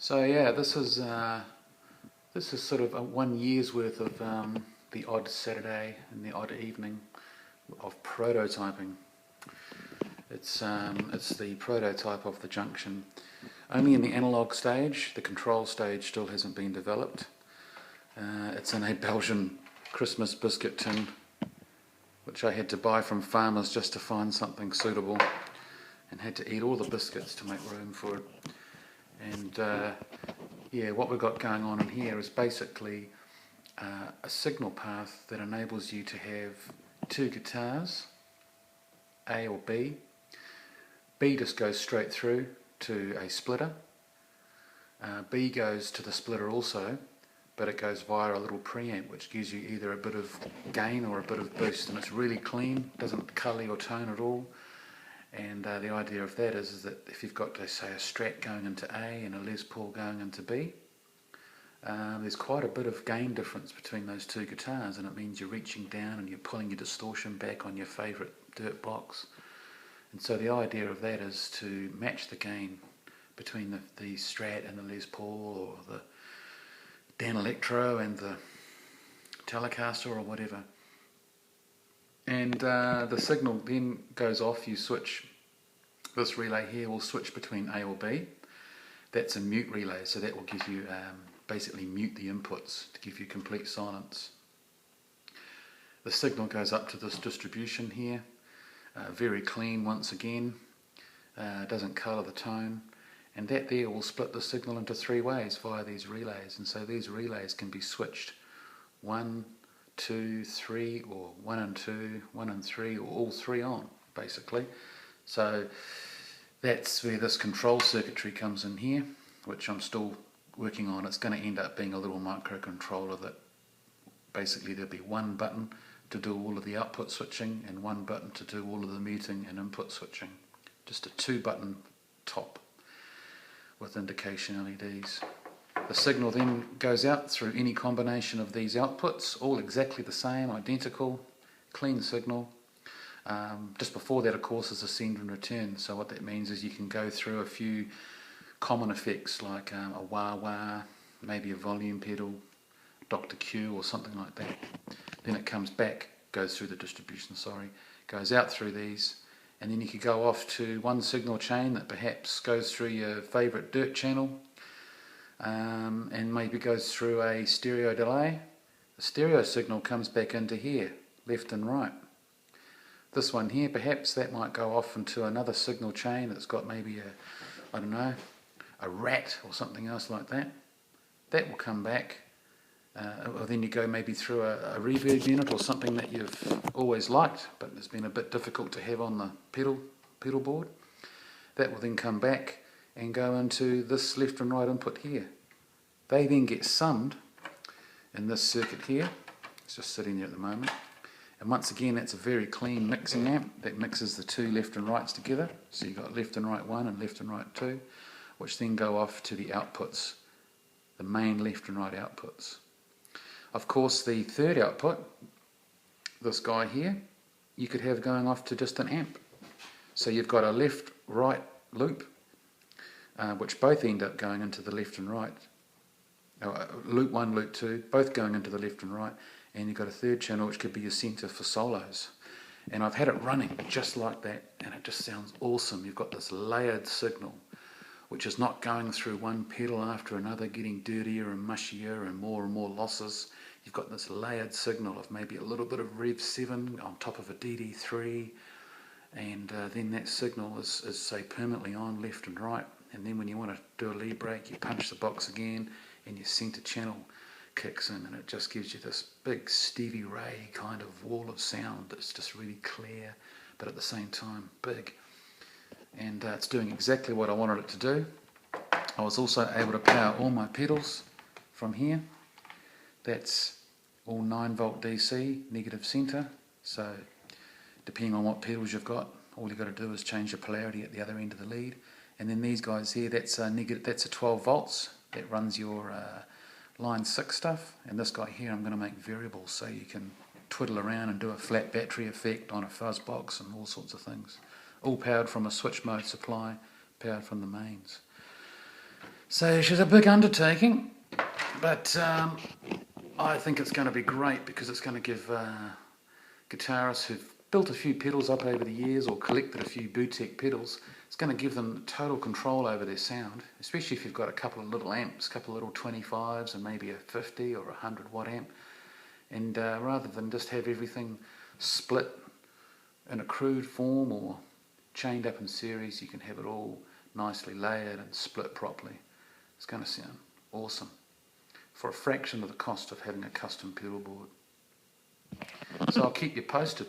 So yeah, this is sort of 1 year's worth of the odd Saturday and the odd evening of prototyping. It's the prototype of the Junction, only in the analog stage. The control stage still hasn't been developed. It's in a Belgian Christmas biscuit tin, which I had to buy from farmers just to find something suitable, and had to eat all the biscuits to make room for it. And yeah, what we've got going on in here is basically a signal path that enables you to have two guitars, A or B. B just goes straight through to a splitter. B goes to the splitter also, but it goes via a little preamp which gives you either a bit of gain or a bit of boost, and it's really clean, doesn't colour your tone at all. And the idea of that is that if you've got, say, a Strat going into A and a Les Paul going into B, there's quite a bit of gain difference between those two guitars, and it means you're reaching down and you're pulling your distortion back on your favourite dirt box. And so the idea of that is to match the gain between the Strat and the Les Paul, or the Dan Electro and the Telecaster or whatever. And the signal then goes off. You switch, this relay here will switch between A or B. That's a mute relay, so that will give you basically mute the inputs to give you complete silence. The signal goes up to this distribution here, very clean once again, doesn't colour the tone, and that there will split the signal into three ways via these relays. And so these relays can be switched 1, 2, 3, or 1 and 2, 1 and 3, or all three on, basically. So that's where this control circuitry comes in here, which I'm still working on. It's going to end up being a little microcontroller that basically there'll be one button to do all of the output switching and one button to do all of the muting and input switching. Just a 2-button top with indication LEDs. The signal then goes out through any combination of these outputs, all exactly the same, identical, clean signal. Just before that, of course, is a send and return. So what that means is you can go through a few common effects like a wah-wah, maybe a volume pedal, Dr. Q or something like that. Then it comes back, goes through the distribution, goes out through these, and then you could go off to one signal chain that perhaps goes through your favourite dirt channel, and maybe goes through a stereo delay. The stereo signal comes back into here, left and right. This one here, perhaps that might go off into another signal chain that's got maybe a rat or something else like that. That will come back, or then you go maybe through a reverb unit or something that you've always liked but it's been a bit difficult to have on the pedal board. That will then come back and go into this left and right input here. They then get summed in this circuit here. It's just sitting there at the moment. And once again, that's a very clean mixing amp that mixes the two left and rights together. So you've got left and right 1 and left and right 2, which then go off to the outputs, the main left and right outputs. Of course, the third output, this guy here, you could have going off to just an amp. So you've got a left-right loop, which both end up going into the left and right. Loop 1, loop 2, both going into the left and right. And you've got a third channel which could be your centre for solos. And I've had it running just like that, and it just sounds awesome. You've got this layered signal, which is not going through one pedal after another, getting dirtier and mushier and more losses. You've got this layered signal of maybe a little bit of Rev 7 on top of a DD3, and then that signal is say permanently on left and right. And then when you want to do a lead break, you punch the box again and your centre channel kicks in, and it just gives you this big Stevie Ray kind of wall of sound that's just really clear but at the same time big. And it's doing exactly what I wanted it to do. I was also able to power all my pedals from here. That's all 9-volt DC, negative centre. So depending on what pedals you've got, all you've got to do is change the polarity at the other end of the lead. And then these guys here, that's a 12 volts. That runs your line 6 stuff. And this guy here I'm going to make variable, so you can twiddle around and do a flat battery effect on a fuzz box and all sorts of things. All powered from a switch mode supply, powered from the mains. So she's a big undertaking, but I think it's going to be great because it's going to give guitarists who've built a few pedals up over the years or collected a few boutique pedals, it's going to give them total control over their sound, especially if you've got a couple of little amps, a couple of little 25s and maybe a 50 or a 100 watt amp. And rather than just have everything split in a crude form or chained up in series, you can have it all nicely layered and split properly. It's going to sound awesome for a fraction of the cost of having a custom pedal board. So I'll keep you posted.